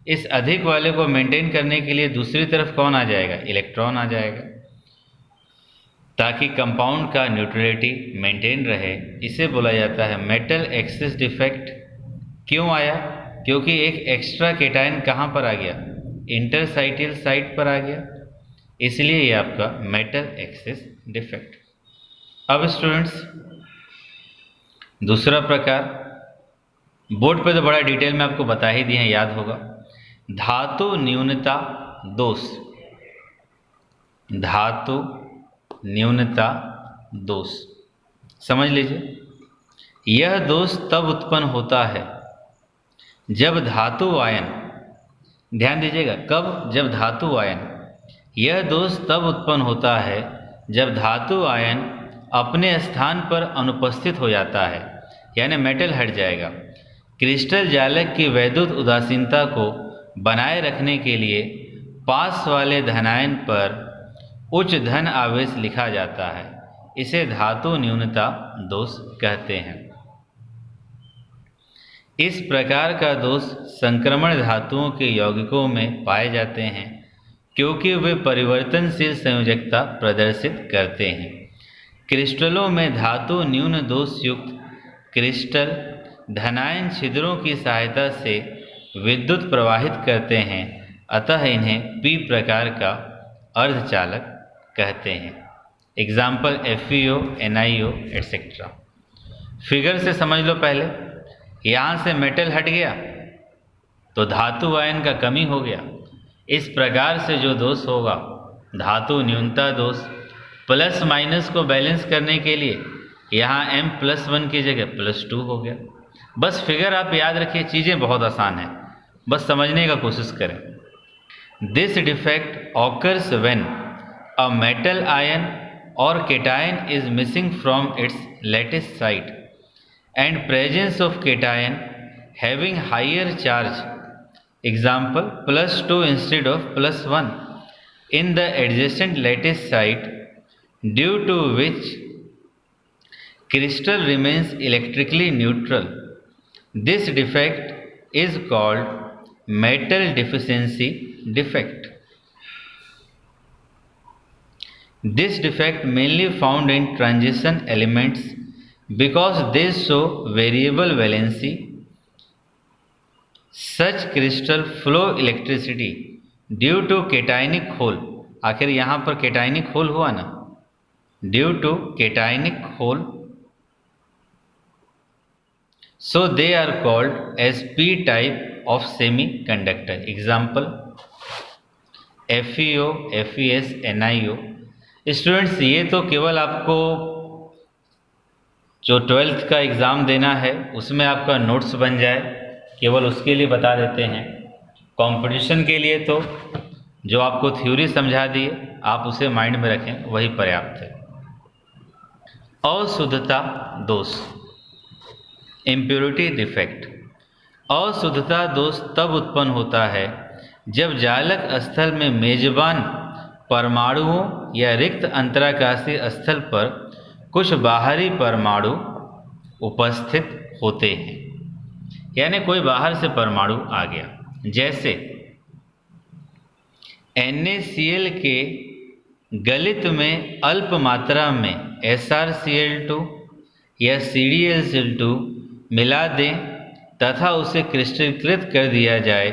इस अधिक वाले को मेंटेन करने के लिए दूसरी तरफ कौन आ जाएगा? इलेक्ट्रॉन आ जाएगा, ताकि कंपाउंड का न्यूट्रलिटी मेंटेन रहे। इसे बोला जाता है मेटल एक्सेस डिफेक्ट। क्यों आया? क्योंकि एक एक्स्ट्रा कैटायन कहाँ पर आ गया? इंटरसाइटियल साइट पर आ गया, इसलिए ये आपका मेटल एक्सेस डिफेक्ट। अब स्टूडेंट्स दूसरा प्रकार, बोर्ड पे तो बड़ा डिटेल में आपको बता ही दिए हैं, याद होगा। धातु न्यूनता दोष। धातु न्यूनता दोष समझ लीजिए। यह दोष तब उत्पन्न होता है जब धातु आयन, ध्यान दीजिएगा, कब? जब धातु आयन। यह दोष तब उत्पन्न होता है जब धातु आयन अपने स्थान पर अनुपस्थित हो जाता है, यानी मेटल हट जाएगा। क्रिस्टल जालक की वैद्युत उदासीनता को बनाए रखने के लिए पास वाले धनायन पर उच्च धन आवेश लिखा जाता है। इसे धातु न्यूनता दोष कहते हैं। इस प्रकार का दोष संक्रमण धातुओं के यौगिकों में पाए जाते हैं, क्योंकि वे परिवर्तनशील संयोजकता प्रदर्शित करते हैं। क्रिस्टलों में धातु न्यून दोष युक्त क्रिस्टल धनायन छिद्रों की सहायता से विद्युत प्रवाहित करते हैं, अतः इन्हें पी प्रकार का अर्धचालक कहते हैं। Example FeO, NiO etcetera. Figure से समझ लो पहले। यहाँ से मेटल हट गया तो धातु आयन का कमी हो गया। इस प्रकार से जो दोष होगा धातु न्यूनता दोष, प्लस माइनस को बैलेंस करने के लिए यहाँ m+1 की जगह +2 हो गया। बस फिगर आप याद रखिए, चीज़ें बहुत आसान हैं, बस समझने का कोशिश करें। This defect occurs when a metal ion और cation is missing from its lattice site and presence of cation having higher charge, example +2 instead of +1 in the adjacent lattice site, due to which crystal remains electrically neutral this defect is called metal deficiency defect. This defect mainly found in transition elements because they show variable valency. Such crystal flow electricity due to cationic hole. आखिर यहाँ पर cationic hole हुआ ना, due to cationic hole, so they are called as p type of semiconductor. Example: FeO, FeS, NiO. Students, ये तो केवल आपको जो 12th का एग्ज़ाम देना है उसमें आपका नोट्स बन जाए, केवल उसके लिए बता देते हैं. कंपटीशन के लिए तो जो आपको थ्योरी समझा दिए आप उसे माइंड में रखें, वही पर्याप्त है. अशुद्धता दोष, इम्प्योरिटी डिफेक्ट. अशुद्धता दोष तब उत्पन्न होता है जब जालक स्थल में मेजबान परमाणुओं या रिक्त अंतराकाशीय स्थल पर कुछ बाहरी परमाणु उपस्थित होते हैं. यानी कोई बाहर से परमाणु आ गया, जैसे NaCl के गलित में अल्प मात्रा में SrCl2 या CdSl2 मिला दें तथा उसे क्रिस्टलीकृत कर दिया जाए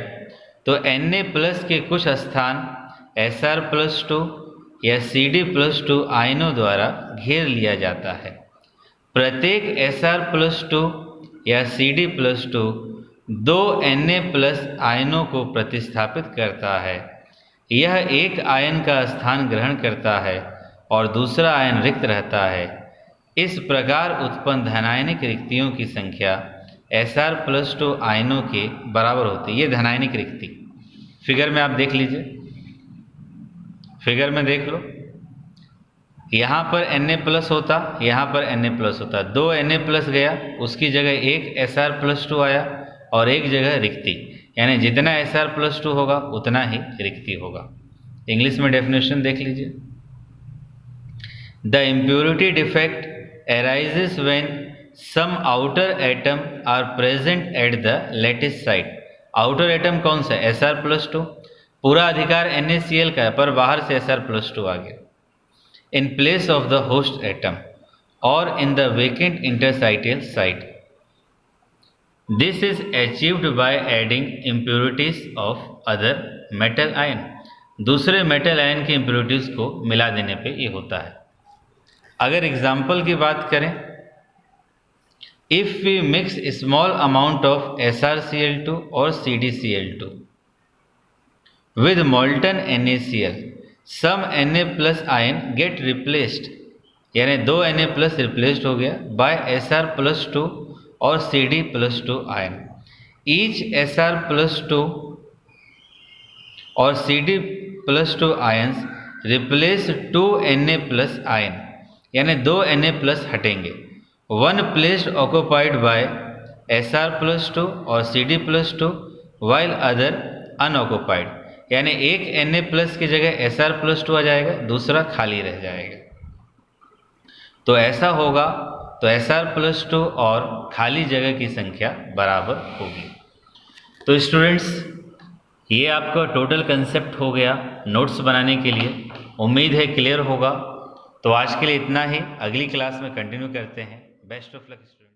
तो Na+ के कुछ स्थान Sr+2 या Cd+2 आयनों द्वारा घेर लिया जाता है. प्रत्येक Sr+2 या Cd+2 दो Na+ आयनों को प्रतिस्थापित करता है. यह एक आयन का स्थान ग्रहण करता है और दूसरा आयन रिक्त रहता है. इस प्रकार उत्पन्न धनायनिक रिक्तियों की संख्या Sr+2 आयनों के बराबर होती है. ये धनायनिक रिक्ति फिगर में आप देख लीजिए, फिगर में देख लो, यहाँ पर Na+ होता, यहाँ पर Na+ होता, दो Na+ गया, उसकी जगह एक Sr+2 आया और एक जगह रिक्ति. यानी जितना Sr+2 होगा उतना ही रिक्ति होगा. इंग्लिश में डेफिनेशन देख लीजिए. The impurity defect arises when some outer atom are present at the lattice site. Outer atom कौन सा? Sr+2. पूरा अधिकार NaCl का है पर बाहर से Sr+2 आ गया. In place of the host atom और in the vacant interstitial site. This is achieved by adding impurities of other metal ion. दूसरे मेटल आयन की इम्प्योरिटीज को मिला देने पे ये होता है. अगर एग्जाम्पल की बात करें, if we mix small amount of SrCl2 और CdCl2 with molten NaCl, some Na+ ion get replaced. यानी दो Na+ रिप्लेस्ड हो गया by Sr+2 और Cd+2 आयन. Each Sr+2 और Cd+2 ions replace 2 Na+ ion. यानी दो Na+ हटेंगे. One placed occupied by Sr+2 और Cd+2 while अदर अनऑक्युपाइड. यानी एक Na+ की जगह Sr+2 आ जाएगा, दूसरा खाली रह जाएगा. तो ऐसा होगा तो Sr+2 और खाली जगह की संख्या बराबर होगी. तो स्टूडेंट्स, ये आपका टोटल कंसेप्ट हो गया नोट्स बनाने के लिए. उम्मीद है क्लियर होगा. तो आज के लिए इतना ही. अगली क्लास में कंटिन्यू करते हैं. Best of luck student.